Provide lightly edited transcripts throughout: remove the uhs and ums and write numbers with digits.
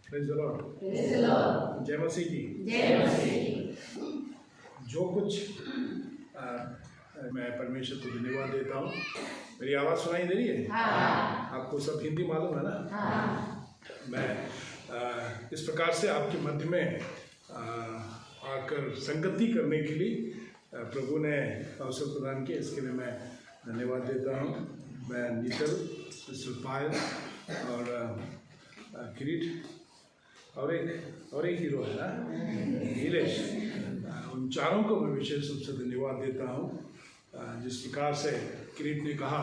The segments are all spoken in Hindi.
Praise the Lord. जय मसीह की। जो कुछ मैं परमेश्वर को धन्यवाद देता हूँ। मेरी आवाज़ सुनाई दे रही है? आपको सब हिंदी मालूम है ना? मैं इस प्रकार से आपके मध्य में आकर संगति करने के लिए प्रभु ने अवसर प्रदान किया, इसके लिए मैं धन्यवाद देता हूँ। मैं नीतल, सिस्टर पायल और किरीट और एक हीरो है ना, नीलेश, उन चारों को मैं विशेष रूप से धन्यवाद देता हूँ। जिस प्रकार से किरीट ने कहा,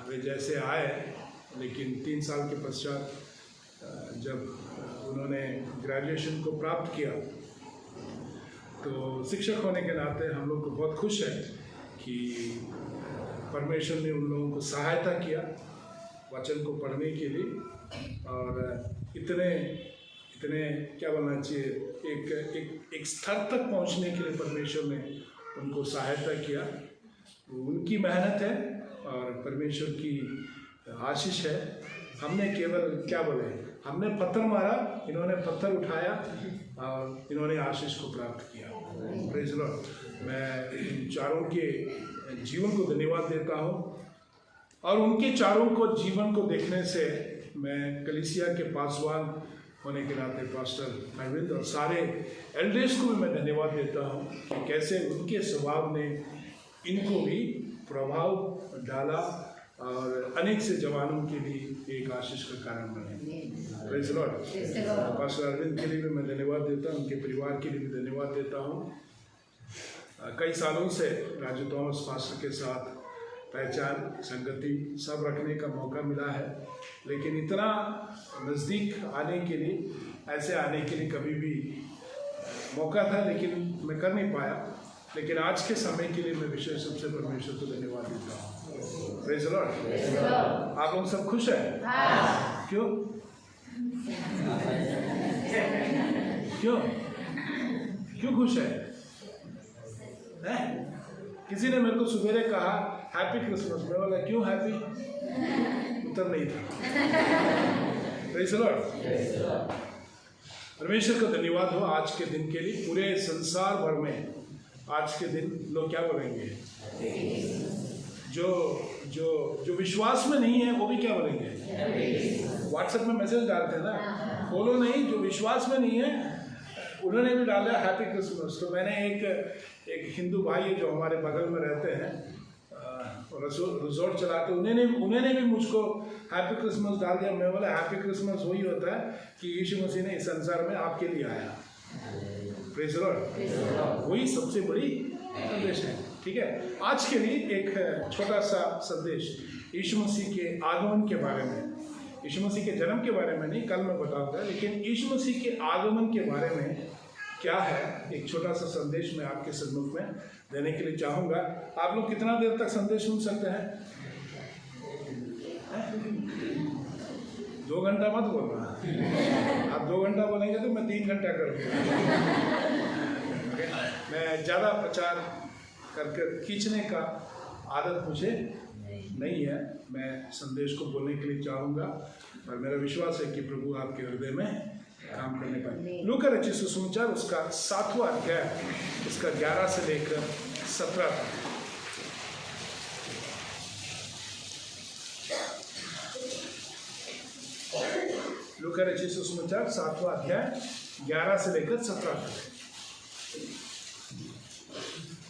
वे जैसे आए, लेकिन 3 साल के पश्चात जब उन्होंने ग्रेजुएशन को प्राप्त किया, तो शिक्षक होने के नाते हम लोग को बहुत खुश है कि परमेश्वर ने उन लोगों को सहायता किया वचन को पढ़ने के लिए, और इतने क्या बोलना चाहिए, एक स्तर तक पहुंचने के लिए परमेश्वर ने उनको सहायता किया। उनकी मेहनत है और परमेश्वर की आशीष है। हमने केवल क्या बोले, हमने पत्थर मारा, इन्होंने पत्थर उठाया और इन्होंने आशीष को प्राप्त किया। Praise the Lord. मैं इन चारों के जीवन को धन्यवाद देता हूँ, और उनके चारों को जीवन को देखने से मैं कलीसिया के पासवान होने के नाते पास्टर अरविंद और सारे एल्डर्स को भी मैं धन्यवाद देता हूँ कि कैसे उनके स्वभाव ने इनको भी प्रभाव डाला और अनेक से जवानों के लिए एक आशीष का कारण बने। Praise the Lord. Pastor Arvind के लिए भी मैं धन्यवाद देता हूँ, उनके परिवार के लिए भी धन्यवाद देता हूँ। कई सालों से राजू थॉमस पास्टर के साथ पहचान, संगति सब रखने का मौका मिला है, लेकिन इतना नज़दीक आने के लिए, ऐसे आने के लिए कभी भी मौका था, लेकिन मैं कर नहीं पाया। लेकिन आज के समय के लिए मैं विशेष रूप से परमेश्वर को धन्यवाद देता हूँ। Praise the Lord. आप लोग सब खुश हैं? क्यों? क्यों खुश है? किसी ने मेरे को सुबेरे कहा हैप्पी क्रिसमस, मैं बोला क्यों हैप्पी? उत्तर नहीं था। Praise the Lord. परमेश्वर का धन्यवाद हो आज के दिन के लिए। पूरे संसार भर में आज के दिन लोग क्या बोलेंगे? जो विश्वास में नहीं है वो भी क्या बोलेंगे? व्हाट्सएप में मैसेज डालते हैं ना, फॉलो नहीं, जो विश्वास में नहीं है उन्होंने भी डाला हैप्पी क्रिसमस। तो मैंने एक हिंदू भाई है जो हमारे बगल में रहते हैं, रिजॉर्ट चलाते, उन्होंने भी मुझको हैप्पी क्रिसमस डाल दिया। मैं बोला हैप्पी क्रिसमस वही होता है कि यीशु मसीह ने इस संसार में आपके लिए आया। Praise the Lord. वही सबसे बड़ी संदेश है। ठीक है, आज के लिए एक छोटा सा संदेश यीशु मसीह के आगमन के बारे में, यीशु मसीह के जन्म के बारे में नहीं, कल मैं बताऊंगा, लेकिन यीशु मसीह के आगमन के बारे में क्या है, एक छोटा सा संदेश मैं आपके सम्मुख में देने के लिए चाहूँगा। आप लोग कितना देर तक संदेश सुन सकते हैं? 2 घंटा मत बोलना। आप 2 घंटा बोलेंगे तो मैं 3 घंटा करूँगा। मैं ज़्यादा प्रचार करके खींचने का आदत मुझे नहीं है। मैं संदेश को बोलने के लिए चाहूँगा और मेरा विश्वास है कि प्रभु आपके हृदय में काम करने पाए। लूका रचित सुसमाचार उसका 7वां अध्याय, उसका 11 से लेकर 17 तक। लूका रचित सुसमाचार 7वां अध्याय 11 से लेकर 17 तक।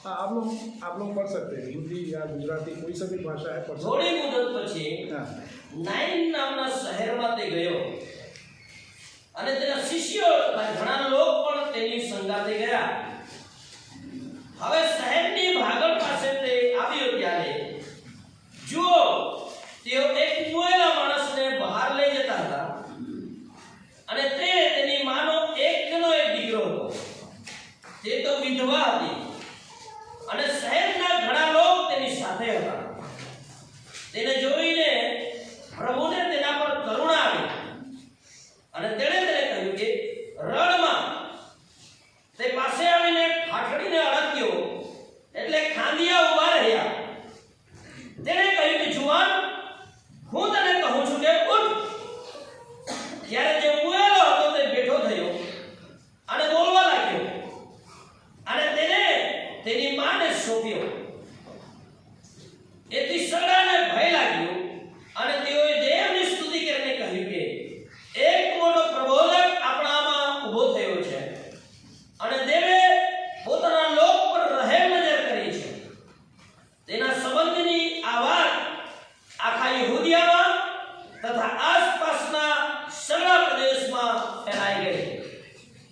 आप लोग पढ़ सकते हैं, हिंदी या गुजराती कोई सा भी भाषा है पढ़ सकते हैं। थोड़ी मुदत પછી નાઇન નામના શહેરમાં તે ગયો અને તેના શિષ્યો ઘણા લોક પણ તેની સંગાતે ગયા. હવે શહેરની ભાગળ પાસે તે આવ્યો ત્યારે જો તેઓ એક મોયેલા માણસને બહાર લઈ જતા હતા અને તે તેની માનો એકનો એક દીકરો હતો. તે તો વિધવા હતી અને શહેરના ઘણા લોક તેની સાથે હતા. તેને જોઈને પ્રભુને તેના પર કરુણા આવી અને તેણે કહ્યું કે રડમાં તે પાસે આવીને ફાટડીને અડક્યો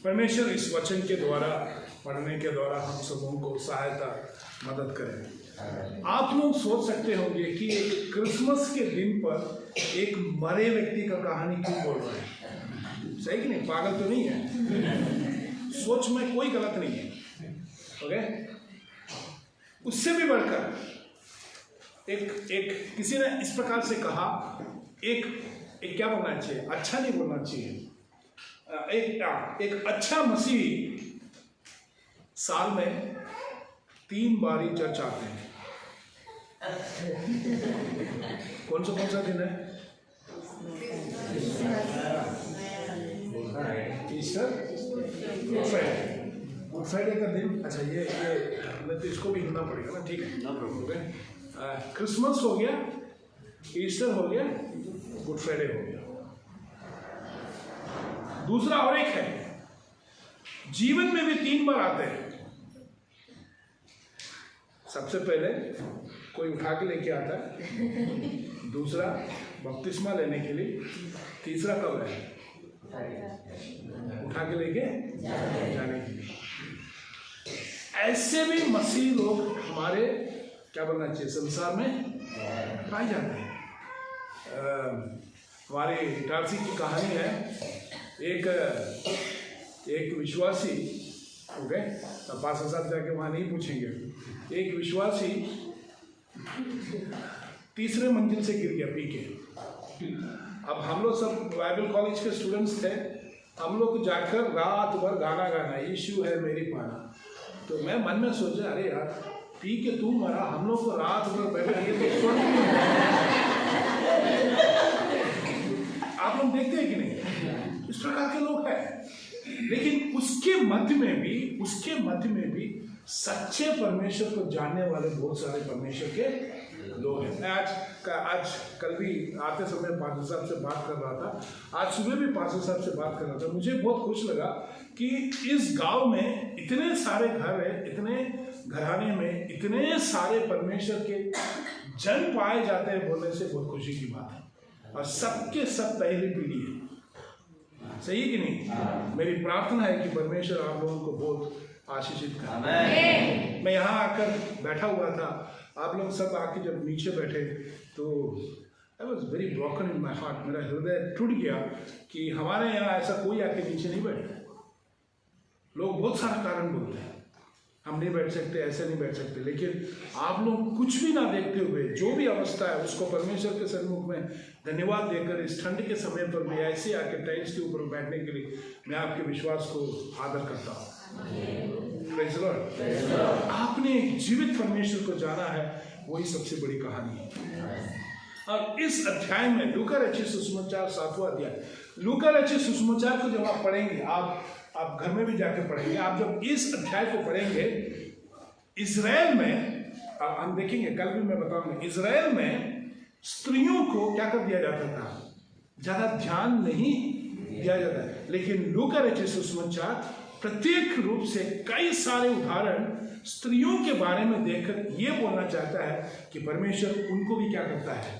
परमेश्वर इस वचन के द्वारा, पढ़ने के द्वारा हम सबों को सहायता मदद करें। आप लोग सोच सकते होंगे कि एक क्रिसमस के दिन पर एक मरे व्यक्ति का कहानी क्यों बोल रहे हैं? सही कि नहीं? पागल तो नहीं है? सोच में कोई गलत नहीं है। ओके, उससे भी बढ़कर एक किसी ने इस प्रकार से कहा, एक क्या बोलना चाहिए, अच्छा नहीं बोलना चाहिए, एक अच्छा मसीह साल में 3 बार ही चर्च आते हैं। कौन सा दिन है? ईस्टर, गुड फ्राइडे का दिन। अच्छा, ये तो इसको भी हिलना पड़ेगा ना, ठीक है, नो प्रॉब्लम। क्रिसमस हो गया, ईस्टर हो गया, गुड फ्राइडे हो गया। दूसरा और एक है, जीवन में भी 3 बार आते हैं। सबसे पहले कोई उठा के लेके आता है, दूसरा बपतिस्मा लेने के लिए, तीसरा कब है? उठा के लेके जाने के लिए। ऐसे भी मसीह लोग हमारे, क्या बोलना चाहिए, संसार में पाए जाते हैं। हमारे इटारसी की कहानी है, एक विश्वासी, ओके, अब 5 साल जाके वहाँ नहीं पूछेंगे। एक विश्वासी 3रे मंजिल से गिर गया पी के। अब हम लोग सब बाइबल कॉलेज के स्टूडेंट्स थे, हम लोग जाकर रात भर गाना गाना, यीशु है मेरी पाना। तो मैं मन में सोचा, अरे यार, पी के तू मरा, हम लोग को रात भर बैठे रहिए तो सुन। आप लोग देखते हैं कि नहीं, इस प्रकार के लोग हैं। लेकिन उसके मध्य में भी सच्चे परमेश्वर को जानने वाले बहुत सारे परमेश्वर के लोग हैं। मैं आज कल भी आते समय पास्टर साहब से बात कर रहा था, आज सुबह भी पास्टर साहब से बात कर रहा था। मुझे बहुत खुश लगा कि इस गांव में इतने सारे घर हैं, इतने घराने में इतने सारे परमेश्वर के जन पाए जाते हैं, बोलने से बहुत खुशी की बात है। और सबके सब पहली पीढ़ी है, सही कि नहीं? मेरी प्रार्थना है कि परमेश्वर आप लोगों को बहुत आशीषित करे। मैं यहाँ आकर बैठा हुआ था, आप लोग सब आके जब नीचे बैठे तो I was very broken in my heart. मेरा हृदय टूट गया कि हमारे यहाँ ऐसा कोई आके नीचे नहीं बैठता। लोग बहुत सारा कारण बोलते हैं, हम नहीं बैठ सकते, ऐसे नहीं बैठ सकते। लेकिन आप लोग कुछ भी ना देखते हुए जो भी अवस्था है उसको परमेश्वर के सन्मुख में धन्यवाद देकर इस ठंड के समय पर मैं ऐसे आके टाइल्स के ऊपर बैठने के लिए मैं आपके विश्वास को आदर करता हूँ। Praise the Lord. आपने जीवित परमेश्वर को जाना है, वही सबसे बड़ी कहानी है। और इस अध्याय में लूका रचित सुसमाचार 7वां अध्याय, लूका रचित सुसमाचार को जब आप पढ़ेंगे, आप घर में भी जाके पढ़ेंगे, आप जब इस अध्याय को पढ़ेंगे, इजराइल में हम देखेंगे, कल भी मैं बताऊंगा, इजराइल में स्त्रियों को क्या कर दिया जाता था, ज्यादा ध्यान नहीं दिया जाता है। लेकिन लूका रचित सुसमाचार प्रत्येक रूप से कई सारे उदाहरण स्त्रियों के बारे में देखकर ये बोलना चाहता है कि परमेश्वर उनको भी क्या करता है,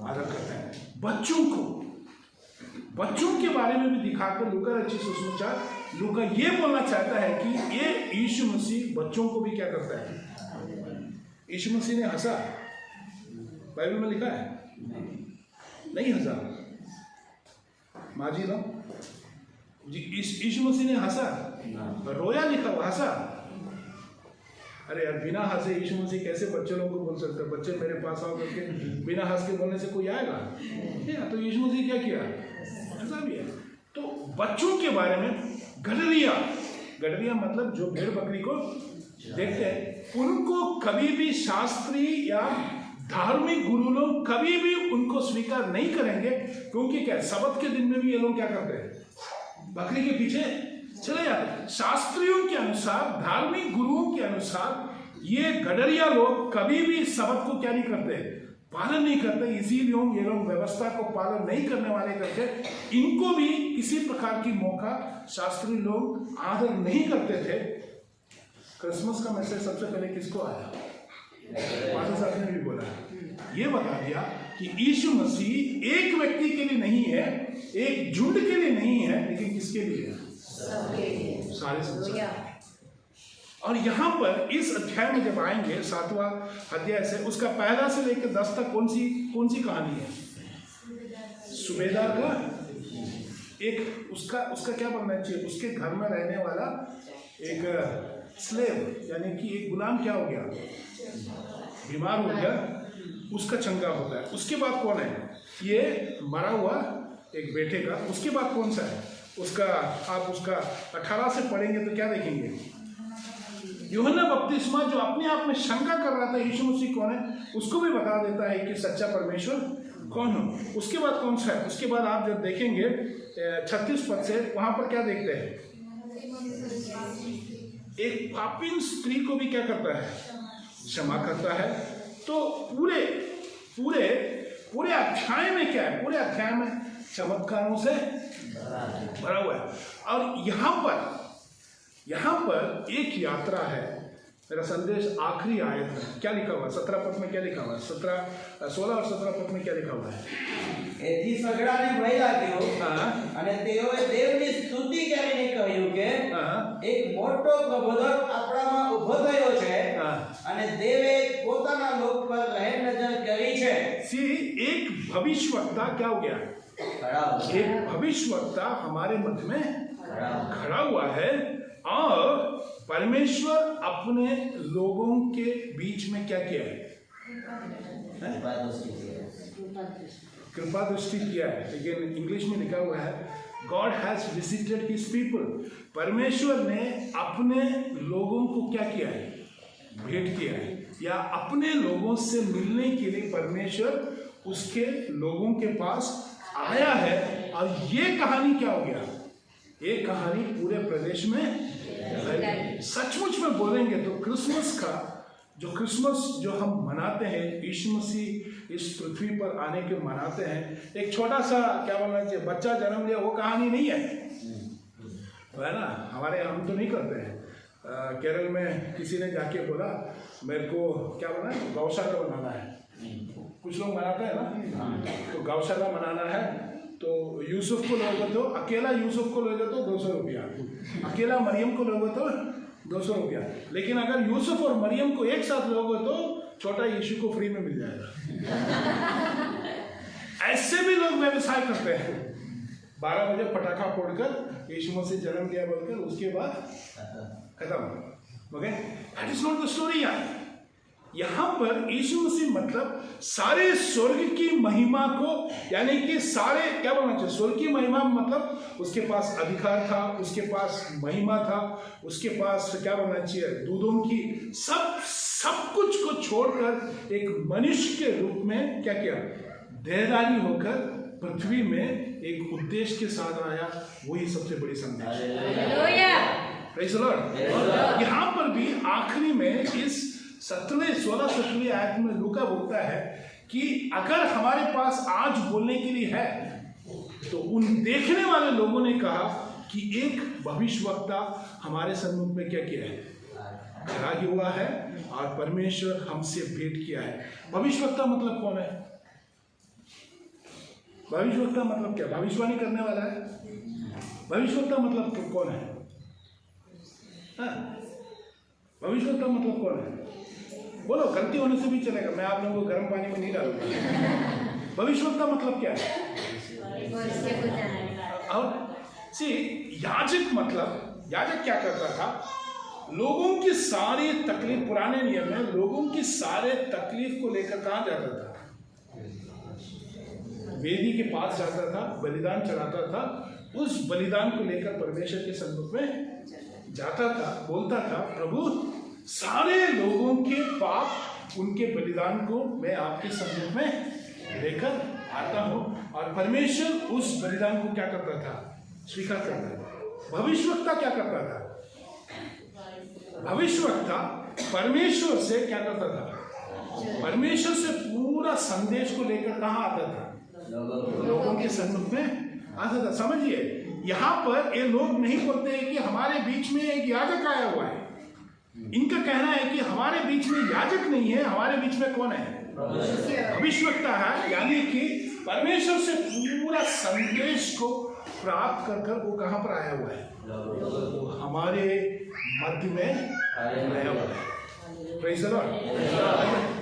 आदर करता है। बच्चों के बारे में भी दिखाकर लूका रचित सुसमाचार लूका ये बोलना चाहता है कि ये यीशु मसीह बच्चों को भी क्या करता है। यीशु मसीह ने हंसा, बाइबल में लिखा है, नहीं हंसा, माजी लो जी, यीशु मसीह ने हंसा, रोया, लिखा हुआ हंसा। अरे यार, बिना हंसे यीशु मसीह कैसे बच्चे लोगों को बोल सकते हैं, बच्चे मेरे पास आओ करके बिना हंस के बोलने से कोई आएगा? तो यीशु मसीह क्या किया, हंसा भी है। तो बच्चों के बारे में गडरिया मतलब जो भेड़ बकरी को देखते हैं, उनको कभी भी शास्त्री या धार्मिक गुरु लोग कभी भी उनको स्वीकार नहीं करेंगे, क्योंकि क्या, सबत के दिन में भी ये लोग क्या करते हैं, बकरी के पीछे चले जाते। शास्त्रियों के अनुसार, धार्मिक गुरुओं के अनुसार ये गडरिया लोग कभी भी सबत को क्या नहीं करते, पालन नहीं करते। इसीलिए ये लोग व्यवस्था को पालन नहीं करने वाले करके इनको भी किसी प्रकार की मौका शास्त्री लोग आदर नहीं करते थे। क्रिसमस का मैसेज सबसे पहले किसको आया, पास्टर साहब ने भी बोला, ये बता दिया कि यीशु मसीह एक व्यक्ति के लिए नहीं है, एक झुंड के लिए नहीं है, लेकिन किसके लिए है, सारे संसार। और यहाँ पर इस अध्याय में जब आएंगे 7वां अध्याय से, उसका पहला से लेकर 10 तक कौन सी कहानी है? सूबेदार का एक उसका क्या बनना चाहिए? उसके घर में रहने वाला एक स्लेव, यानी कि एक गुलाम क्या हो गया? बीमार हो गया, उसका चंगा होता है। उसके बाद कौन है? ये मरा हुआ एक बेटे का। उसके बाद कौन सा है? उसका आप उसका 18 से पढ़ेंगे तो क्या देखेंगे? यूहन्ना बपतिस्मा, जो अपने आप में शंका कर रहा था यीशु मसीह कौन है, उसको भी बता देता है कि सच्चा परमेश्वर कौन हो। उसके बाद कौन सा है? उसके बाद आप जब देखेंगे 36 पद से, वहां पर क्या देखते हैं? एक पापिन स्त्री को भी क्या करता है? क्षमा करता है। तो पूरे पूरे पूरे अध्याय में क्या है? पूरे अध्याय में चमत्कारों से भरा हुआ है। और यहाँ पर एक यात्रा है। मेरा संदेश आखिरी आयत में क्या लिखा हुआ है? 17 पद में क्या लिखा हुआ है? 16 और 17 पद में क्या लिखा हुआ है? એથી સગડાને ભય લાગ્યો અને તેઓએ દેવની સ્તુતિ કરીને કહ્યું કે એક મોટો પ્રબોધક આપણામાં ઊભો થયો છે અને દેવે પોતાના લોક પર રહેમ નજર કરી છે। सी एक भविष्यवक्ता क्या हो गया? एक भविष्यवक्ता हमारे मध्य में खड़ा हुआ है और परमेश्वर अपने लोगों के बीच में क्या किया है? कृपा दृष्टि किया है। लेकिन इंग्लिश में लिखा हुआ है God has visited his people. परमेश्वर ने अपने लोगों को क्या किया है? भेंट किया है, या अपने लोगों से मिलने के लिए परमेश्वर उसके लोगों के पास आया है। और ये कहानी क्या हो गया? ये कहानी पूरे प्रदेश में सचमुच में बोलेंगे तो क्रिसमस जो हम मनाते हैं, यीशु मसीह इस पृथ्वी पर आने के मनाते हैं, एक छोटा सा क्या बोलना चाहिए, बच्चा जन्म लिया, वो कहानी नहीं है, है ना? हमारे हम तो नहीं करते हैं। केरल में किसी ने जाके बोला मेरे को क्या बोला, गौशाला बनाना है। कुछ लोग मनाते हैं ना, तो गौशाला बनाना है। तो यूसुफ को लोगे तो अकेला यूसुफ को लोगे तो 200 रुपया, अकेला मरियम को लोगे तो 200 रुपया। लेकिन अगर यूसुफ और मरियम को एक साथ लोगे तो छोटा यीशु को फ्री में मिल जाएगा। ऐसे भी लोग व्यवसाय करते हैं। 12 बजे पटाखा फोड़कर यीशु मसीह जन्म लिया बोलकर उसके बाद खत्म। Okay, that is not the story. यहाँ पर यीशु मसीह मतलब सारे स्वर्ग की महिमा को, यानी कि सारे क्या बोलना चाहिए, स्वर्ग की महिमा मतलब उसके पास अधिकार था, उसके पास महिमा था, उसके पास क्या बोलना चाहिए, दूधों की सब कुछ को छोड़कर एक मनुष्य के रूप में क्या किया, देहधारी होकर पृथ्वी में एक उद्देश्य के साथ आया। वही सबसे बड़ी संदेश। Praise the Lord. यहाँ पर भी आखिरी में इस 16 आयत में लूका बोलता है कि अगर हमारे पास आज बोलने के लिए है, तो उन देखने वाले लोगों ने कहा कि एक भविष्यवक्ता हमारे सम्मुख में क्या किया है, खड़ा हुआ है और परमेश्वर हमसे भेंट किया है। भविष्यवक्ता मतलब कौन है? भविष्यवक्ता मतलब क्या? भविष्यवाणी करने वाला है। भविष्यवक्ता मतलब कौन है? भविष्यवक्ता मतलब कौन है? बोलो, गलती होने से भी चलेगा, मैं आप लोगों को गर्म पानी में नहीं डालूंगा। भविष्यवक्ता मतलब क्या है? और याजक मतलब, याजक क्या करता था? लोगों की सारी तकलीफ, पुराने नियम में लोगों की सारे तकलीफ को लेकर कहाँ जाता था? वेदी के पास जाता था, बलिदान चढ़ाता था, उस बलिदान को लेकर परमेश्वर के सम्मुख में जाता था, बोलता था प्रभु सारे लोगों के पाप, उनके बलिदान को मैं आपके सम्मुख में लेकर आता हूं। और परमेश्वर उस बलिदान को क्या करता था? स्वीकार करता था। भविष्यवक्ता क्या करता था? भविष्यवक्ता परमेश्वर से क्या करता था? परमेश्वर से पूरा संदेश को लेकर कहाँ आता था? लोगों के सम्मुख में आता था। समझिए, यहाँ पर ये लोग नहीं बोलते हैं कि हमारे बीच में एक याजक आया हुआ है। इनका कहना है कि हमारे बीच में याजक नहीं है, हमारे बीच में कौन है? भविष्यवक्ता है। यानी कि परमेश्वर से पूरा संदेश को प्राप्त कर कर वो कहाँ पर आया हुआ है? वो हमारे मध्य में आया हुआ है। Praise the Lord।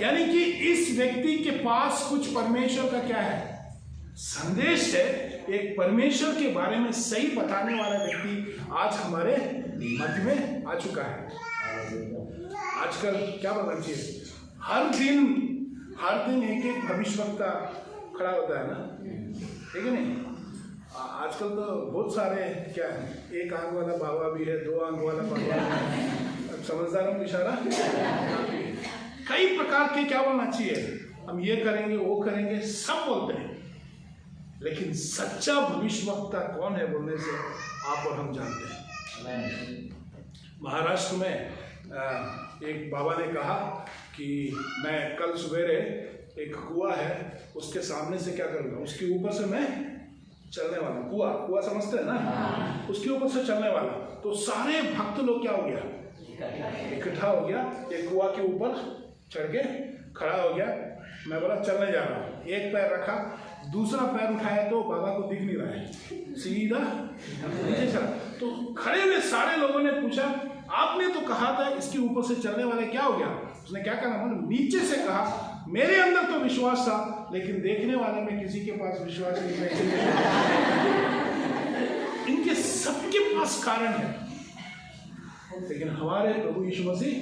यानी कि इस व्यक्ति के पास कुछ परमेश्वर का क्या है? संदेश है। एक परमेश्वर के बारे में सही बताने वाला व्यक्ति आज हमारे मध्य में आ चुका है। आजकल क्या बोलना चाहिए, हर दिन एक एक भविष्यवक्ता खड़ा होता है ना, ठीक है नहीं? आजकल तो बहुत सारे क्या है, एक आंख वाला बाबा भी है, 2 आंख वाला बाबा भी है। अब समझदारों को इशारा कई प्रकार के क्या बोलना चाहिए, हम ये करेंगे वो करेंगे सब बोलते हैं, लेकिन सच्चा भविष्यवक्ता कौन है बोलने से आप और हम जानते हैं। महाराष्ट्र में एक बाबा ने कहा कि मैं कल सवेरे एक कुआं है उसके सामने से क्या करूँगा, उसके ऊपर से मैं चलने वाला हूँ। कुआं समझते हैं ना, उसके ऊपर से चलने वाला। तो सारे भक्त लोग क्या हो गया, इकट्ठा हो गया, एक कुआं के ऊपर चढ़ के खड़ा हो गया। मैं बोला चलने जा रहा हूँ, एक पैर रखा, दूसरा पैर उठाया तो बाबा को दिख नहीं रहा है, सीधा नीचे चला। तो खड़े हुए सारे लोगों ने पूछा, आपने तो कहा था इसके ऊपर से चलने वाले, क्या हो गया? उसने क्या कहा, नीचे से कहा मेरे अंदर तो विश्वास था, लेकिन देखने वाले में किसी के पास विश्वास नहीं है। इनके सबके पास कारण है, लेकिन हमारे प्रभु यीशु मसीह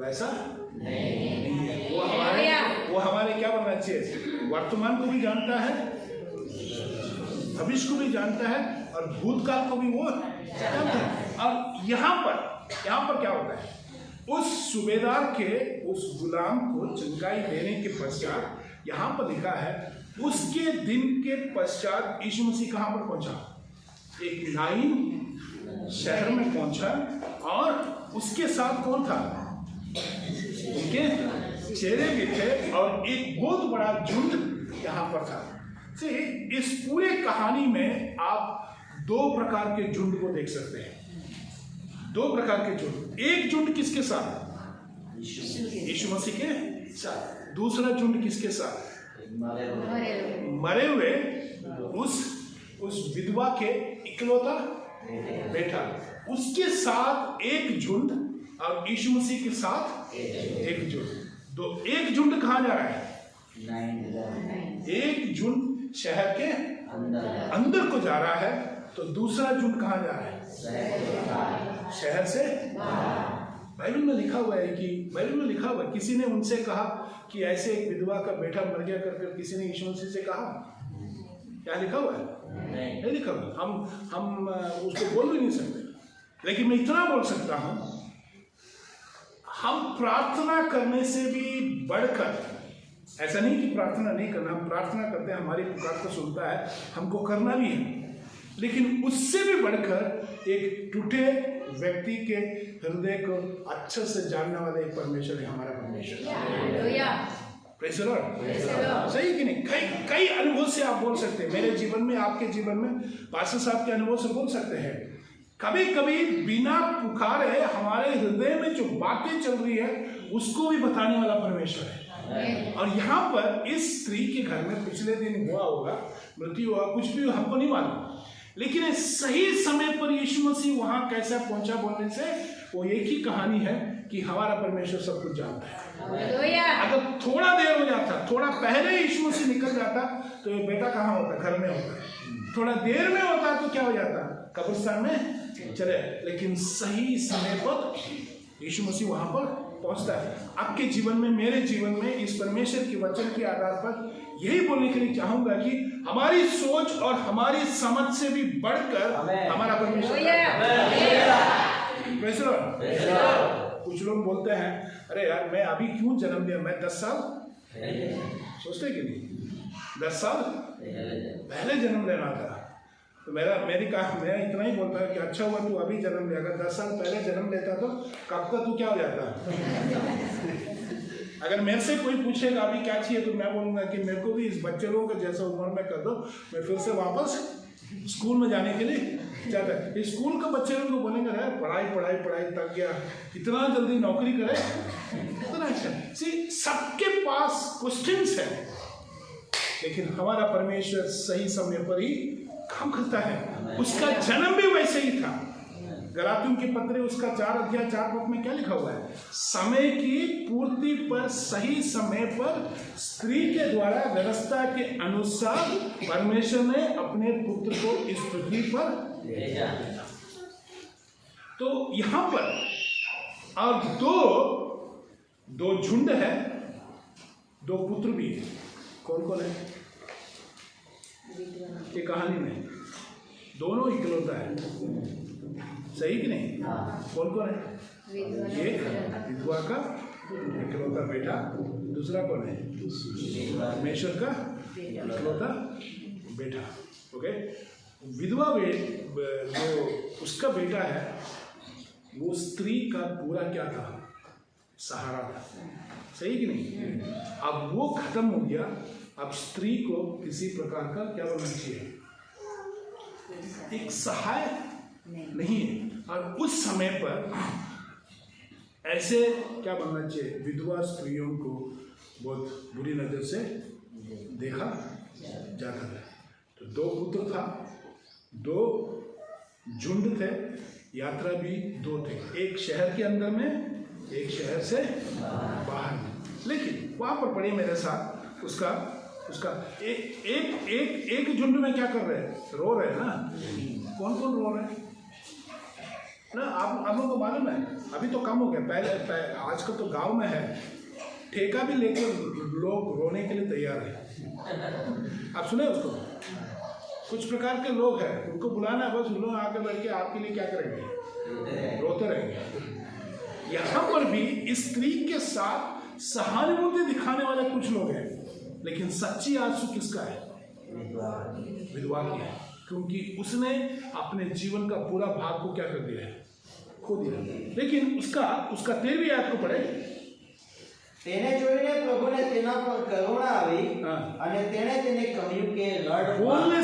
वैसा नहीं है। वो हमारे क्या बनना चाहिए, वर्तमान को भी जानता है, भविष्य को भी जानता है, और भूतकाल को भी वो जानता है। और यहाँ पर क्या होता है, उस सूबेदार के उस गुलाम को चंगाई देने के पश्चात यहाँ पर लिखा है, उसके दिन के पश्चात यीशु मसीह कहाँ पर पहुंचा, एक नाइन शहर में पहुंचा, और उसके साथ कौन था, उनके चेहरे भी थे, और एक बहुत बड़ा झुंड यहाँ पर था। इस पूरे कहानी में आप 2 प्रकार के झुंड को देख सकते हैं, 2 प्रकार के झुंड। एक झुंड किसके साथ, यीशु मसीह के साथ। दूसरा झुंड किसके साथ, मरे हुए उस विधवा के इकलौता बेटा, उसके साथ एक झुंड, और यीशु मसीह के साथ एक झुंड। तो एक झुंड कहाँ जा रहा है, एक झुंड शहर के अंदर को जा रहा है, तो दूसरा झुंड कहाँ जा रहा है, शहर से। बाइबल में लिखा हुआ है, किसी ने उनसे कहा कि ऐसे एक विधवा का बेटा मर गया कर किसी ने यीशु मसीह से कहा, क्या लिखा हुआ है? नहीं लिखा हुआ। हम उसको बोल भी नहीं सकते, लेकिन मैं इतना बोल सकता हूँ, हम प्रार्थना करने से भी बढ़कर, ऐसा नहीं कि प्रार्थना नहीं करना, हम प्रार्थना करते हैं, हमारी पुकार को सुनता है, हमको करना भी है, लेकिन उससे भी बढ़कर एक टूटे व्यक्ति के हृदय को अच्छे से जानने वाला एक परमेश्वर है, हमारा परमेश्वर। Praise the Lord. सही कि नहीं? कई अनुभव से आप बोल सकते हैं, मेरे जीवन में, आपके जीवन में, पास्टर साहब के अनुभव से बोल सकते हैं। कभी कभी बिना पुकारे हमारे हृदय में जो बातें चल रही है उसको भी बताने वाला परमेश्वर है। और यहाँ पर इस स्त्री के घर में पिछले दिन हुआ होगा, मृत्यु हुआ, कुछ भी हमको नहीं मालूम, लेकिन सही समय पर यीशु मसीह वहां कैसा पहुंचा बोलने से वो एक ही कहानी है कि हमारा परमेश्वर सब कुछ जानता है। अगर थोड़ा देर हो जाता, थोड़ा पहले यीशु मसीह निकल जाता, तो ये बेटा कहाँ होता, घर में होता। थोड़ा देर में होता तो क्या हो जाता, कब्रिस्तान में चले। लेकिन सही समय पर यीशु मसीह वहां पर पहुंचता है। आपके जीवन में, मेरे जीवन में, इस परमेश्वर के वचन के आधार पर यही बोलने के लिए चाहूंगा कि हमारी सोच और हमारी समझ से भी बढ़कर हमारा परमेश्वर। कुछ लोग बोलते हैं, अरे यार मैं अभी क्यों जन्म लिया, मैं 10 साल, सोचते कि नहीं 10 साल पहले जन्म लेना था। तो मैं इतना ही बोलता है कि अच्छा हुआ तू अभी जन्म लिया, अगर 10 साल पहले जन्म लेता तो कब का तू क्या हो जाता। अगर मेरे से कोई पूछेगा अभी क्या चाहिए, तो मैं बोलूँगा कि मेरे को भी इस बच्चे लोगों का जैसा उम्र में कर दो, मैं फिर से वापस स्कूल में जाने के लिए चाहता है। स्कूल के बच्चे लोग बोलेंगे यार पढ़ाई तक गया, इतना जल्दी नौकरी करे, इतना अच्छा। सबके पास क्वेश्चंस है, लेकिन हमारा परमेश्वर सही समय पर ही काम करता है। उसका जन्म भी वैसे ही था। गलातियों के पत्र उसका 4 अध्याय 4 पद में क्या लिखा हुआ है? समय की पूर्ति पर सही समय पर स्त्री के द्वारा व्यवस्था के अनुसार परमेश्वर ने अपने पुत्र को इस पृथ्वी पर भेजा। तो यहां पर अब दो झुंड है, 2 पुत्र भी है। कौन कौन है? ये कहानी में दोनों इकलौता है, सही कि नहीं? कौन कौन है? एक विधवा का इकलौता बेटा, दूसरा कौन है? परमेश्वर का इकलौता बेटा। ओके, विधवा जो उसका बेटा है वो स्त्री का पूरा क्या था? सहारा था, सही कि नहीं? अब वो खत्म हो गया। अब स्त्री को किसी प्रकार का क्या बनना चाहिए? एक सहाय नहीं है। और उस समय पर ऐसे क्या बनना चाहिए? विधवा स्त्रियों को बहुत बुरी नजर से देखा जाता है। तो 2 पुत्र था, 2 झुंड थे, यात्रा भी 2 थे, एक शहर के अंदर में, एक शहर से बाहर में। लेकिन वहां पर पढ़िए मेरे साथ, उसका एक झुंड में क्या कर रहे हैं? रो रहे हैं ना। कौन कौन रो रहे हैं ना? आप लोगों को मालूम है, अभी तो कम हो गया, पहले आजकल तो गांव में है, ठेका भी लेकर लोग रोने के लिए तैयार है। आप सुने उसको? कुछ प्रकार के लोग हैं, उनको बुलाना है, बस उन लोग आके बैठ के आपके लिए क्या करेंगे? रोते रहेंगे। यहाँ पर भी स्त्री के साथ सहानुभूति दिखाने वाले कुछ लोग हैं, लेकिन सच्ची आंसू किसका है? विधवा की है, क्योंकि उसने अपने जीवन का पूरा भाग को क्या कर दिया है? खो दिया। लेकिन उसका 13वीं आयत को पढ़े। તેને જોઈને પ્રભુને તેના પર કરુણા આવી અને તેણે તેને કહ્યું કે લડ। बोलने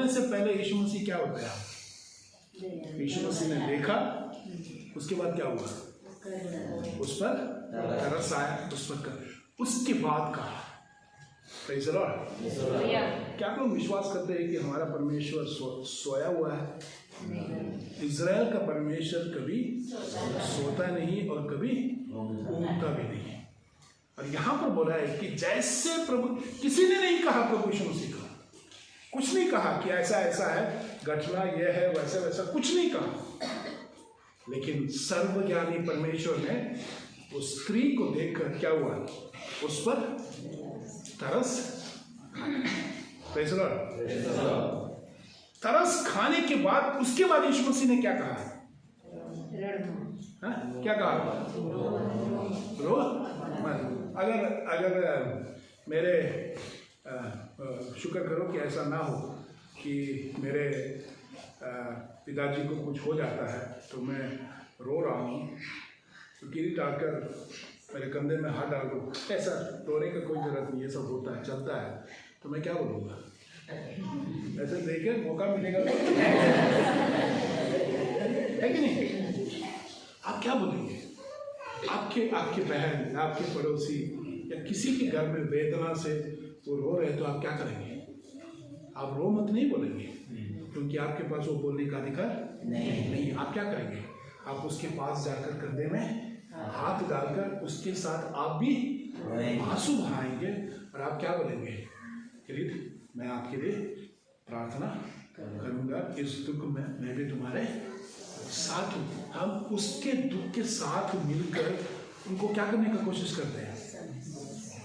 से पहले यीशु मसीह क्या होता है? यीशु मसीह ने देखा, उसके बाद क्या हुआ? उस पर तरस आया, उस पर उसके बाद कहा। Praise the Lord. क्या आप लोग विश्वास करते हैं कि हमारा परमेश्वर सोया हुआ है? इज़राइल का परमेश्वर कभी सोता नहीं और कभी ऊँगता भी नहीं। और यहाँ पर बोला है कि जैसे प्रभु, किसी ने नहीं कहा प्रभु यीशु मसीह का, कुछ नहीं कहा कि ऐसा ऐसा है, घटना यह है, वैसा वैसा, कुछ नहीं कहा। लेकिन सर्वज्ञानी परमेश्वर ने उस स्त्री को देखकर क्या हुआ? उस पर तरस। Praise the Lord. तरस खाने के बाद, उसके बाद यीशु मसीह ने क्या कहा? क्या कहा? रो मत। अगर मेरे शुक्र करो कि ऐसा ना हो कि मेरे पिताजी को कुछ हो जाता है तो मैं रो रहा हूँ, तो कीरी डालकर मेरे कंधे में हाथ डाल दो, ऐसा रोने का कोई जरूरत नहीं, ये सब होता है, चलता है, तो मैं क्या बोलूँगा? ऐसे देखे मौका मिलेगा तो है कि नहीं? आप क्या बोलेंगे? आपके बहन, आपके पड़ोसी या किसी के घर में वेदना से वो रो रहे तो आप क्या करेंगे? आप रो मत नहीं बोलेंगे, क्योंकि आपके पास वो बोलने का अधिकार नहीं। आप क्या करेंगे? आप उसके पास जाकर कंधे में हाथ डालकर उसके साथ आप भी आंसू बहाएंगे और आप क्या बोलेंगे? किरीट, मैं आपके लिए प्रार्थना करूंगा, इस दुख में मैं भी तुम्हारे साथ हूँ। हम उसके दुख के साथ मिलकर उनको क्या करने का कोशिश करते हैं?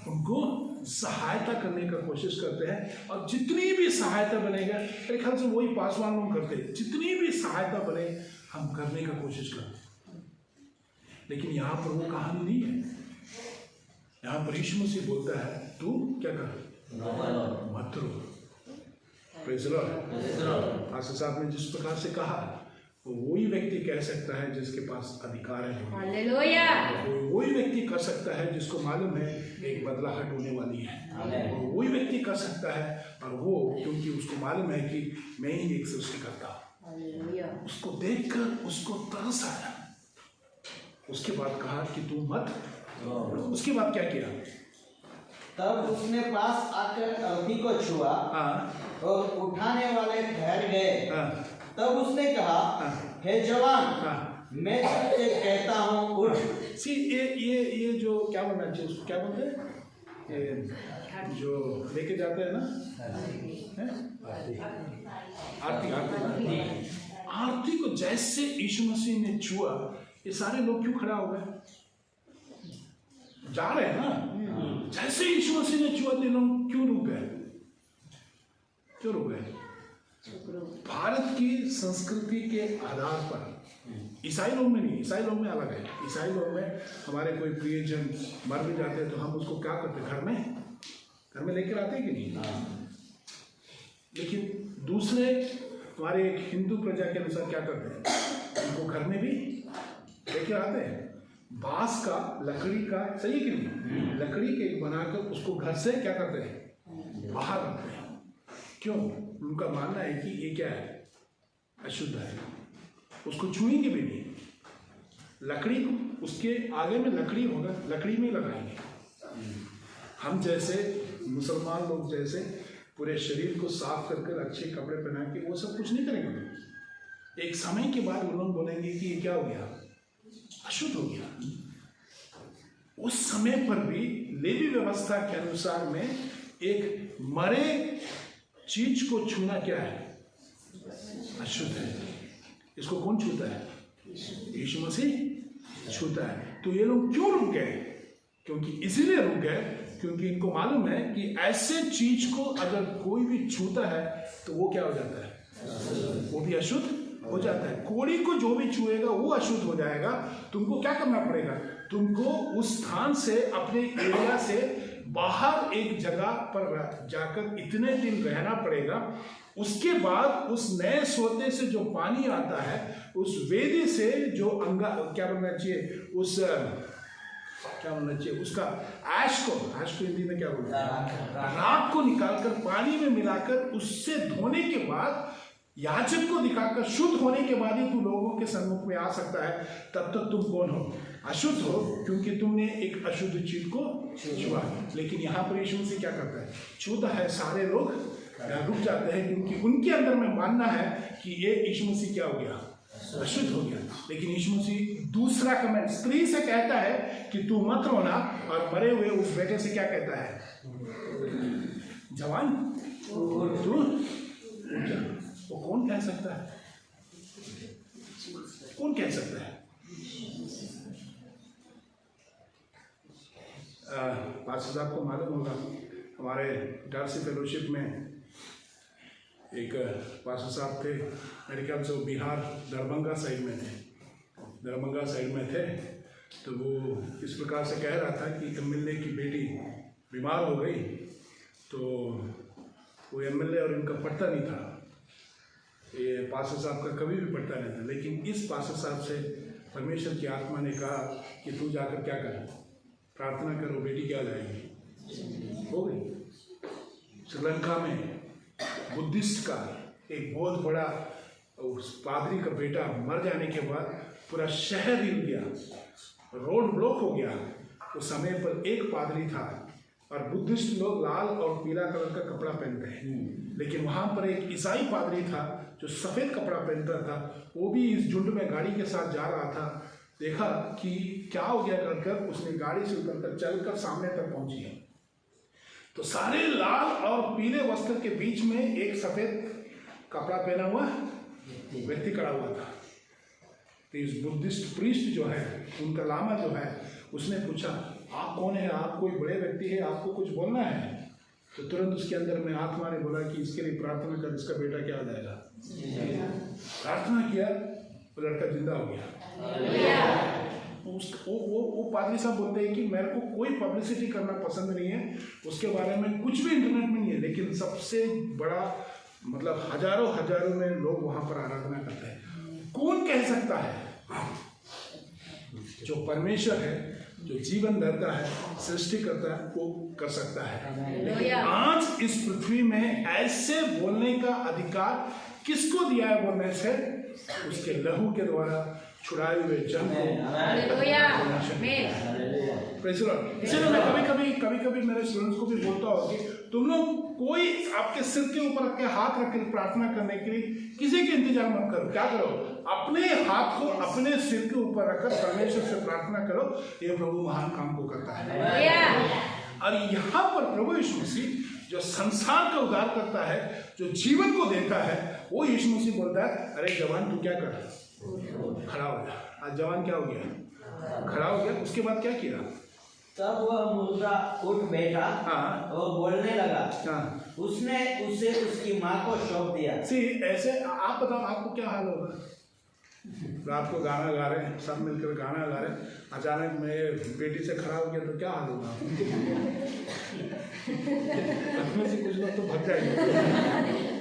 उनको सहायता करने का कोशिश करते हैं। और जितनी भी सहायता बनेगा, मेरे ख्याल से वही पासवान लोग करते हैं, जितनी भी सहायता बने हम करने का कोशिश करते हैं। लेकिन यहाँ पर वो कहानी नहीं है। यहाँ पर यीशु मसीह बोलता है, तू क्या कर? मत रो। Praise the Lord. पास्टर साहब ने जिस प्रकार से कहा, वही व्यक्ति कह सकता है जिसके पास अधिकार है। हालेलुया। वही व्यक्ति कर सकता है जिसको मालूम है एक बदलाहट होने वाली है। वही व्यक्ति कर सकता है, और वो क्योंकि उसको मालूम है कि मैं ही एक सृष्टि करता हूँ। उसको देखकर उसको तरस आया। उसके बाद कहा कि तू मत। उसके बाद क्या किया? तब उसने पास आकर अर्थी को छुआ हाँ और उठाने वाले ठहर गए। हाँ तब उसने कहा, हाँ। हे जवान, हाँ। मैं तुझसे कहता हूँ उठ। सी ये जो क्या बोलना चाहिए उसको क्या बोलते हैं, ये जो लेके जाते हैं ना, हैं? आरती आरती आरती को जैसे यीशु मसीह ने छुआ, ये सारे लोग क्यों खड़ा हो गए? जा रहे हैं ना। जैसे यीशु मसीह ने छुआ तो लोग क्यों रुक गए? क्यों रुक गए? भारत की संस्कृति के आधार पर, ईसाई लोग में नहीं, ईसाई लोग में अलग है। ईसाई लोग में हमारे कोई प्रियजन मर भी जाते हैं तो हम उसको क्या करते हैं, घर में लेकर आते हैं कि नहीं? लेकिन दूसरे हमारे एक हिंदू प्रजा के अनुसार क्या करते हैं, उनको घर में भी लेकर आते हैं। बांस का, लकड़ी का, सही कि नहीं, लकड़ी के बनाकर उसको घर से क्या करते हैं, बाहर रखते हैं। क्यों? उनका मानना है कि ये क्या है, अशुद्ध है, उसको छुएंगे भी नहीं। लकड़ी को उसके आगे में लकड़ी होगा, लकड़ी में लगाएंगे। हम जैसे मुसलमान लोग जैसे पूरे शरीर को साफ कर अच्छे कपड़े पहना के वो सब कुछ नहीं करेंगे। एक समय के बाद वो लोग बोलेंगे कि ये क्या हो गया, अशुद्ध हो गया। उस समय पर भी लेवी व्यवस्था के अनुसार में एक मरे चीज को छूना क्या है, अशुद्ध है। इसको कौन छूता है? यीशु मसीह छूता है। तो ये लोग क्यों रुक गए? क्योंकि इसीलिए रुक गए क्योंकि इनको मालूम है कि ऐसे चीज को अगर कोई भी छूता है तो वो क्या हो जाता है, वो भी अशुद्ध हो जाता है। कोड़ी को जो भी छुएगा वो अशुद्ध हो जाएगा। तुमको क्या करना पड़ेगा, तुमको उस स्थान से, अपने एरिया से बाहर एक जगह पर जाकर इतने दिन रहना पड़ेगा। उसके बाद उस नए सोते से जो पानी आता है, उस वेदी से जो क्या बोलना चाहिए, उस क्या बोलना चाहिए, उसका ऐश को हिंदी में क्या बोलते हैं, राख को निकालकर पानी में मिलाकर उससे धोने के बाद, याजक को दिखाकर शुद्ध होने के बाद ही तू लोगों के सम्मुख में आ सकता है। तब तक तुम कौन हो, अशुद्ध हो, क्योंकि तुमने एक अशुद्ध चीज को छुआ। लेकिन यहाँ पर यीशु मसीह क्या करता है, छूता है, सारे लोग रुक जाते हैं क्योंकि उनके अंदर में मानना है कि ये यीशु मसीह क्या हो गया, अशुद्ध हो गया। लेकिन यीशु मसीह दूसरा कमेंट स्त्री से कहता है कि तू मत रोना, और मरे हुए उस बेटे से क्या कहता है, जवान तू उठ जा। वो कौन कह सकता है, कौन कह सकता है? पास्टर साहब को मालूम होगा, हमारे डार्सी फेलोशिप में एक पास्टर साहब थे, मेरे ख्याल से वो बिहार दरभंगा साइड में थे। तो वो इस प्रकार से कह रहा था कि एमएलए की बेटी बीमार हो गई, तो वो एमएलए और इनका पटता नहीं था, ये पास्टर साहब का कभी भी पटता नहीं था। लेकिन इस पास्टर साहब से परमेश्वर की आत्मा ने कहा कि तू जाकर क्या कर, प्रार्थना करो, बेटी क्या जाएगी, हो गई। श्रीलंका में बुद्धिस्ट का एक बहुत बड़ा उस पादरी का बेटा मर जाने के बाद पूरा शहर हिल गया, रोड ब्लॉक हो गया। उस समय पर एक पादरी था, और बुद्धिस्ट लोग लाल और पीला कलर का कपड़ा पहनते हैं, लेकिन वहाँ पर एक ईसाई पादरी था जो सफ़ेद कपड़ा पहनता था। वो भी इस झुंड में गाड़ी के साथ जा रहा था। देखा कि क्या हो गया कर उसने गाड़ी से उतरकर चलकर सामने तक पहुँची है, तो सारे लाल और पीले वस्त्र के बीच में एक सफ़ेद कपड़ा पहना हुआ व्यक्ति खड़ा हुआ था। तो इस बुद्धिस्ट प्रीस्ट जो है, उनका लामा जो है, उसने पूछा, आप कौन है, आप कोई बड़े व्यक्ति है, आपको कुछ बोलना है? तो तुरंत उसके अंदर में आत्मा ने बोला कि इसके लिए प्रार्थना कर, इसका बेटा क्या हो जाएगा। प्रार्थना किया, वो लड़का जिंदा हो गया। वो पादरी साहब बोलते हैं कि मेरे को कोई पब्लिसिटी करना पसंद नहीं है, उसके बारे में कुछ भी इंटरनेट में नहीं है, लेकिन सबसे बड़ा मतलब हजारों में लोग वहाँ पर आराधना करते हैं। कौन कह सकता है, जो परमेश्वर है, जो जीवन देता है, सृष्टि करता है, वो कर सकता है। लेकिन आज इस पृथ्वी में ऐसे बोलने का अधिकार किसको दिया है? बोलने से उसके लहू के द्वारा छुड़ाए हुए जन को हालेलुया Praise the Lord। इसीलिए मैं कभी कभी मेरे स्टूडेंट्स को भी बोलता हूँ कि तुम लोग कोई आपके सिर के ऊपर रख के हाथ रख के प्रार्थना करने के लिए किसी के इंतजार मत करो। क्या करो, अपने हाथ को अपने सिर के ऊपर रखकर परमेश्वर से प्रार्थना करो, ये प्रभु महान काम को करता है। और यहाँ पर प्रभु यीशु मसीह जो संसार का उद्धार करता है, जो जीवन को देता है, वो यीशु मसीह बोलता है, अरे जवान तू क्या कर, खड़ा हो जा। आज जवान क्या हो गया, खड़ा हो गया। उसके बाद क्या किया, तब वह मुर्दा उठ बैठा और बोलने लगा। उसने उसे उसकी माँ को सौंप दिया। ऐसे आप बताओ आपको क्या हाल होगा। रात को गाना गा रहे हैं, सब मिलकर गाना गा रहे हैं, अचानक मैं बेटी से खड़ा हो गया तो क्या हाल होगा। अपने से कुछ लोग तो भग जाएंगे,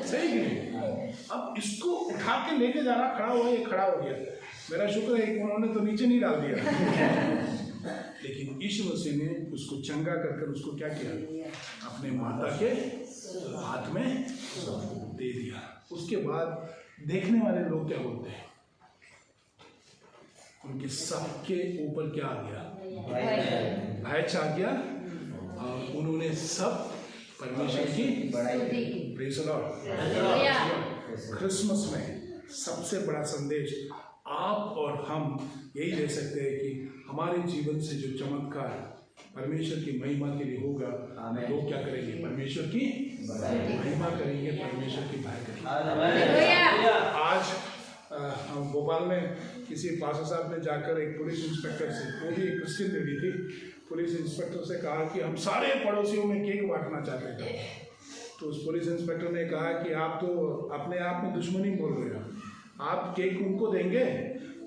सही कि नहीं। अब इसको उठा के लेके जाना, खड़ा हुआ, ये खड़ा हो गया, मेरा शुक्र है कि उन्होंने तो नीचे नहीं डाल दिया। लेकिन यीशु मसीह ने उसको चंगा कर उसको क्या किया, अपने माता के हाथ में दे दिया। उसके बाद देखने वाले लोग क्या बोलते हैं, उनके सबके ऊपर क्या आ गया, भय आ गया, और उन्होंने सब परमेश्वर की प्रेज़ द लॉर्ड। क्रिसमस में सबसे बड़ा संदेश आप और हम यही ले सकते हैं कि हमारे जीवन से जो चमत्कार परमेश्वर की महिमा के लिए होगा, लोग क्या करेंगे, परमेश्वर की महिमा करेंगे, परमेश्वर की भय करेंगे। आज हम भोपाल में किसी पास्टर साहब ने जाकर एक पुलिस इंस्पेक्टर से, वो भी एक क्रिश्चियन लेडी थी, पुलिस इंस्पेक्टर से कहा कि हम सारे पड़ोसियों में केक बांटना चाहते थे। तो उस पुलिस इंस्पेक्टर ने कहा कि आप तो अपने आप में दुश्मनी बोल रहे हो, आप केक उनको देंगे,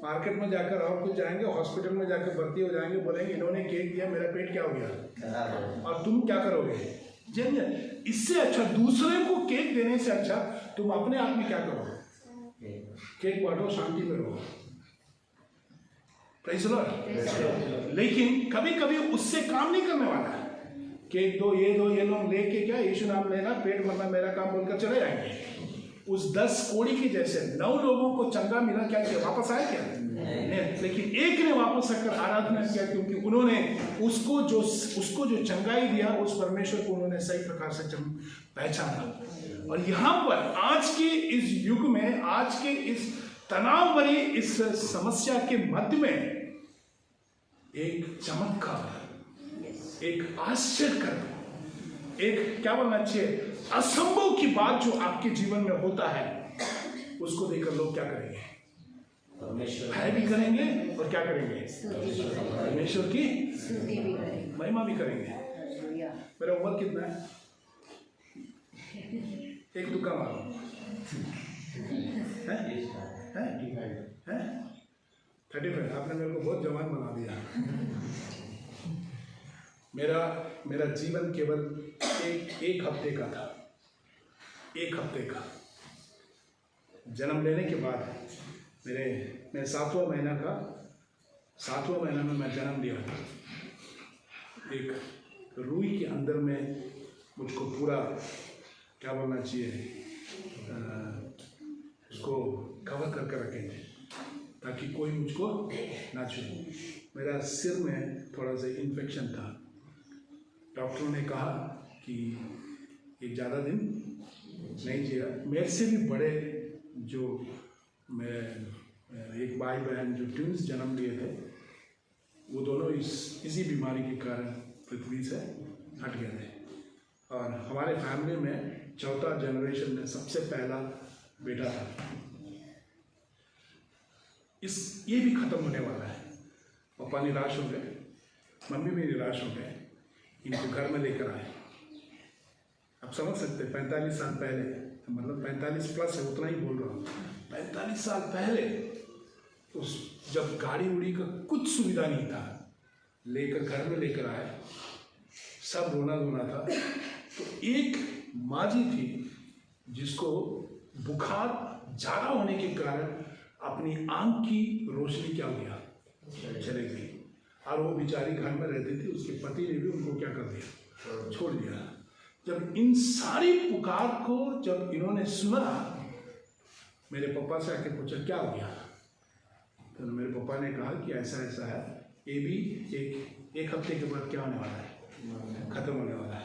मार्केट में जाकर और कुछ जाएंगे, हॉस्पिटल में जाकर भर्ती हो जाएंगे, बोलेंगे इन्होंने केक दिया, मेरा पेट क्या हो गया, और तुम क्या करोगे। जब इससे अच्छा, दूसरे को केक देने से अच्छा तुम अपने आप में क्या करोगे, केक बांटो, शांति में रहो। Praise the Lord. लेकिन कभी कभी उससे काम नहीं करने वाला है, केक दो, ये लोग लेके क्या यीशु नाम लेना, पेट भरना मेरा काम बोलकर चले जाएंगे। उस 10 कोड़ी की जैसे 9 लोगों को चंगा मिला, क्या किया, वापस आए क्या, नहीं। लेकिन एक ने वापस आकर आराधना किया, क्योंकि उन्होंने उसको जो चंगाई दिया, उस परमेश्वर को उन्होंने सही प्रकार से पहचाना। और यहाँ पर आज के इस युग में, आज के इस तनाव भरी इस समस्या के मध्य में एक चमत्कार, एक आश्चर्य, एक क्या बोलना चाहिए, असंभव की बात जो आपके जीवन में होता है, उसको देखकर लोग क्या करेंगे, भय भी करेंगे और क्या करेंगे, परमेश्वर की महिमा भी करेंगे। मेरा उम्र कितना है, एक तुक्का मारो, 35। आपने मेरे को बहुत जवान बना दिया। मेरा जीवन केवल एक हफ्ते का था, एक हफ्ते का। जन्म लेने के बाद मैं 7वां महीना में मैं जन्म लिया था। एक रूई के अंदर में मुझको पूरा क्या बोलना चाहिए, उसको कवर करके रखेंगे ताकि कोई मुझको ना छूए। मेरा सिर में थोड़ा सा इन्फेक्शन था, डॉक्टरों ने कहा कि ये ज़्यादा दिन नहीं जिया। मेरे से भी बड़े जो मैं एक भाई बहन जो ट्विंस जन्म लिए थे, वो दोनों इसी बीमारी के कारण पृथ्वी से हट गए थे। और हमारे फैमिली में चौथा जनरेशन में सबसे पहला बेटा था। ये भी ख़त्म होने वाला है। पापा निराश हो गए, मम्मी भी निराश हो गए, इनको घर में लेकर आए। आप समझ सकते हैं 45 साल पहले, मतलब 45 प्लस है, उतना ही बोल रहा हूँ। 45 साल पहले जब गाड़ी उड़ी का कुछ सुविधा नहीं था, लेकर घर में लेकर आए, सब रोना धोना था। तो एक माँ जी थी जिसको बुखार ज़्यादा होने के कारण अपनी आंख की रोशनी क्या हो गया, चले गई। और वो बेचारी घर में रहती थी, उसके पति ने भी उनको क्या कर दिया, छोड़ दिया। जब इन सारी पुकार को जब इन्होंने सुना, मेरे पापा से आके पूछा क्या हो गया, तो मेरे पापा ने कहा कि ऐसा ऐसा है, ये भी एक हफ्ते के बाद क्या होने वाला है, खत्म होने वाला है।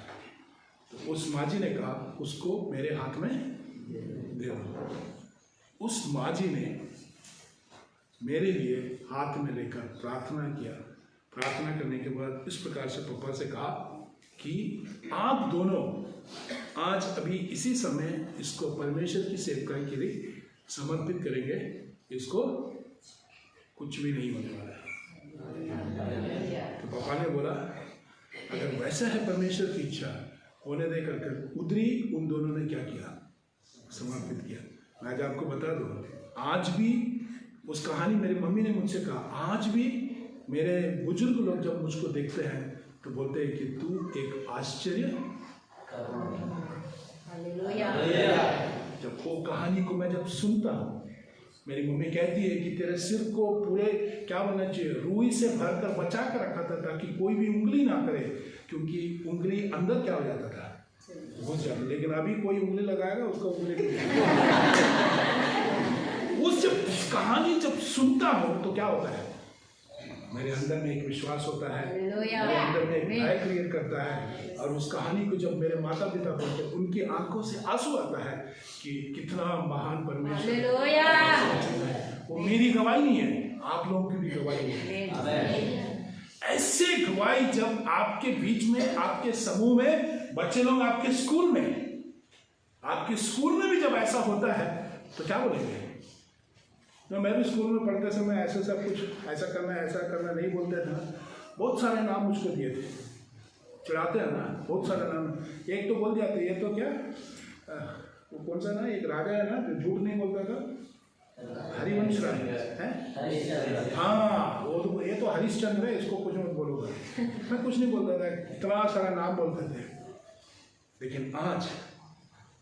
तो उस माँ जी ने कहा उसको मेरे हाथ में दे दो। उस माँ जी ने मेरे लिए हाथ में लेकर प्रार्थना किया। प्रार्थना करने के बाद इस प्रकार से पापा से कहा कि आप दोनों आज अभी इसी समय इसको परमेश्वर की सेवकाई के लिए समर्पित करेंगे, इसको कुछ भी नहीं होने वाला है। तो पापा ने बोला अगर वैसा है परमेश्वर की इच्छा होने दे कर उधरी उन दोनों ने क्या किया, समर्पित किया। मैं आज आपको बता दूँ, आज भी उस कहानी मेरी मम्मी ने मुझसे कहा, आज भी मेरे बुजुर्ग लोग जब मुझको देखते हैं तो बोलते हैं कि तू एक आश्चर्य। जब वो कहानी को मैं जब सुनता हूँ, मेरी मम्मी कहती है कि तेरे सिर को पूरे क्या बोलना चाहिए, रुई से भरकर बचा कर रखा था ताकि कोई भी उंगली ना करे, क्योंकि उंगली अंदर क्या हो जाता था, घुस जाता। लेकिन अभी कोई उंगली लगाएगा उसका उंगली उस जब कहानी जब सुनता हूँ तो क्या होता है, मेरे अंदर में एक विश्वास होता है, मेरे अंदर में एक भय क्रिएट करता है। और उस कहानी को जब मेरे माता पिता पढ़ते, उनकी आंखों से आंसू आता है कि कितना महान परमेश्वर। वो मेरी गवाही नहीं है, आप लोगों की भी गवाही है। ऐसे गवाही जब आपके बीच में, आपके समूह में, बच्चे लोग आपके स्कूल में भी जब ऐसा होता है तो क्या बोलेंगे। तो मैं भी स्कूल में पढ़ते समय ऐसे सब कुछ ऐसा करना नहीं बोलते थे ना। बहुत सारे नाम मुझको दिए थे, चिढ़ाते हैं ना, बहुत सारे नाम। एक तो बोल दिया था, ये तो क्या वो कौन सा ना, एक राजा है ना जो झूठ नहीं बोलता था, हरिवंश राय है। हाँ, वो तो ये तो हरिश्चंद्र है, इसको कुछ मत बोलोगा। मैं कुछ नहीं बोलता था, इतना सारा नाम बोलते थे। लेकिन आज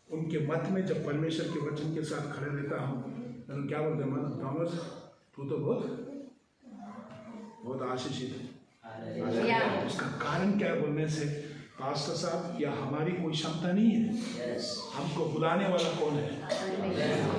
उनके मत में जब परमेश्वर के वचन के साथ खड़े रहता हूँ, तो क्या बोलते हैं, मतलब थॉमस तू तो बहुत आशीषित है। उसका कारण क्या है बोलने से, पास्टर साहब, या हमारी कोई क्षमता नहीं है। हमको बुलाने वाला कौन है?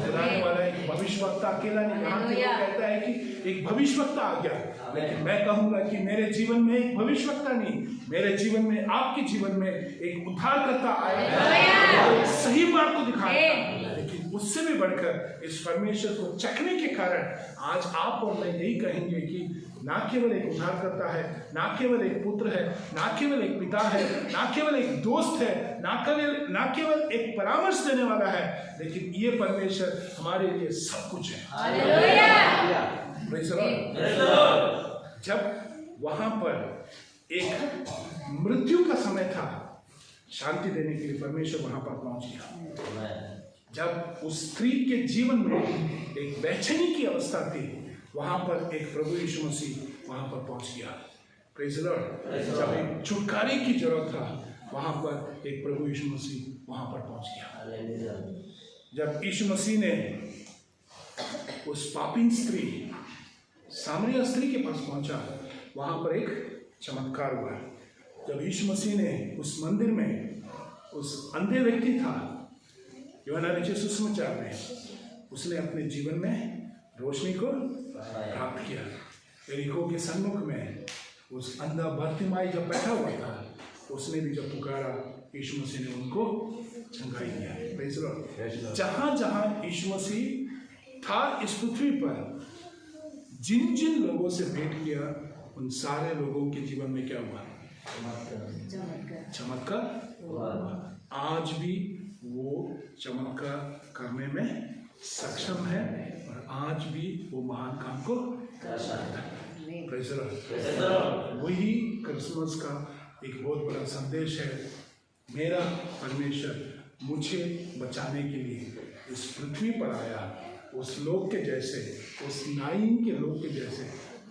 बुलाने वाला एक भविष्यवक्ता अकेला नहीं। यहाँ पे वो कहता है कि एक भविष्यवक्ता आ गया, लेकिन मैं कहूँगा कि मेरे जीवन में एक भविष्यवक्ता नहीं, मेरे जीवन में, आपके जीवन में एक उद्धारकर्ता आया, सही मार्ग को दिखाया। लेकिन उससे भी बढ़कर इस परमेश्वर को चखने के कारण आज आप और मैं यही कहेंगे कि ना केवल एक उद्धारकर्ता है, ना केवल एक पुत्र है, ना केवल एक पिता है, ना केवल एक दोस्त है, ना केवल एक परामर्श देने वाला है, लेकिन ये परमेश्वर हमारे लिए सब कुछ है। जब वहां पर एक मृत्यु का समय था, शांति देने के लिए परमेश्वर वहां पर पहुंच गया। जब उस स्त्री के जीवन में एक बेचैनी की अवस्था थी, वहां पर एक प्रभु यीशु मसीह वहां पर पहुंच गया। Praise the Lord. जब एक छुटकारे की जरूरत था, वहां पर एक प्रभु यीशु मसीह वहां पर पहुंच गया। जब यीशु मसीह ने उस पापी स्त्री, सामरिया स्त्री के पास पहुंचा, वहां पर एक चमत्कार हुआ। जब यीशु मसीह ने उस मंदिर में उस अंधे व्यक्ति था, यूहन्ना रचित सुसमाचार में, उसने अपने जीवन में रोशनी को प्राप्त किया। यरीहो के सन्मुख में उस अंधा बर्तिमाई जब बैठा हुआ था, उसने भी जब पुकारा, यीशु मसीह ने उनको चंगाई दिया। Praise the Lord. जहाँ जहाँ यीशु मसीह था इस पृथ्वी पर, जिन जिन लोगों से भेंट किया, उन सारे लोगों के जीवन में क्या हुआ? चमत्कार। आज भी वो चमत्कार करने में सक्षम है और आज भी वो महान काम को कर सकता है। Praise the Lord. वही क्रिसमस का एक बहुत बड़ा संदेश है। मेरा परमेश्वर मुझे बचाने के लिए इस पृथ्वी पर आया, उस लोग के जैसे, उस नाइन के लोग के जैसे।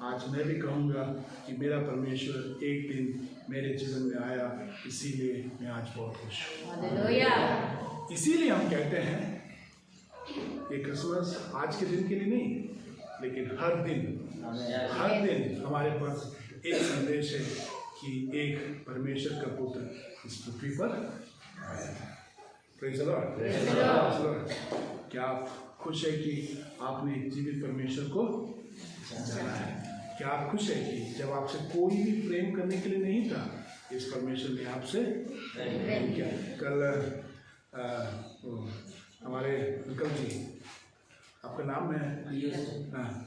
आज मैं भी कहूँगा कि मेरा परमेश्वर एक दिन मेरे जीवन में आया, इसीलिए मैं आज बहुत खुश हूँ। इसीलिए हम कहते हैं ये क्रिसमस आज के दिन के लिए नहीं, लेकिन हर दिन हमारे पास एक संदेश है कि एक परमेश्वर का पुत्र इस पृथ्वी पर आया। Praise the Lord. क्या आप खुश है कि आपने एक जीवित परमेश्वर को जाना है। क्या आप खुश हैं कि जब आपसे कोई भी प्रेम करने के लिए नहीं था, इस परमेश्वर ने आपसे प्रेम किया। कल हमारे अंकल जी, आपका नाम है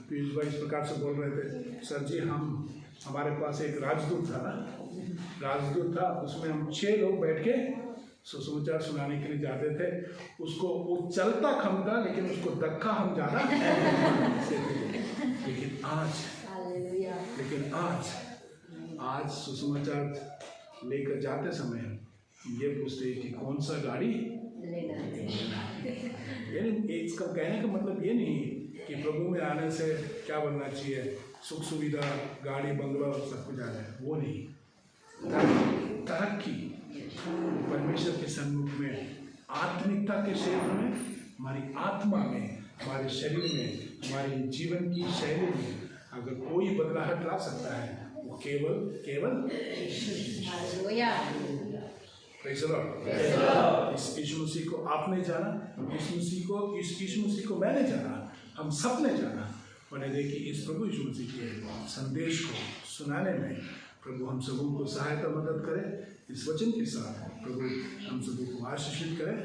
पीयूष भाई, इस प्रकार से बोल रहे थे, सर जी हमारे पास एक राजदूत था ना, राजदूत था, उसमें हम 6 लोग बैठ के सुसमाचार सुनाने के लिए जाते थे। उसको वो चलता कम था, लेकिन उसको धक्का हम ज़्यादा लेकिन आज सुसमाचार लेकर जाते समय ये पूछते हैं कि कौन सा गाड़ी लेना। इसका कहने का मतलब ये नहीं कि प्रभु में आने से क्या बनना चाहिए, सुख सुविधा, गाड़ी बंगला सब कुछ आ जाए, वो नहीं। तरक्की परमेश्वर के सन्मुख में, आत्मिकता के क्षेत्र में, हमारी आत्मा में, हमारे शरीर में, हमारे जीवन की शैली में अगर कोई बदलाहट ला सकता है, वो केवल इस यीशु मसीह को आपने जाना, इस यीशु मसीह को मैंने जाना, हम सब ने जाना। मैंने देखी इस प्रभु यीशु मसीह के संदेश को सुनाने में प्रभु हम सबों को सहायता मदद करे। इस वचन के साथ प्रभु हम सबों को आशीषित करे।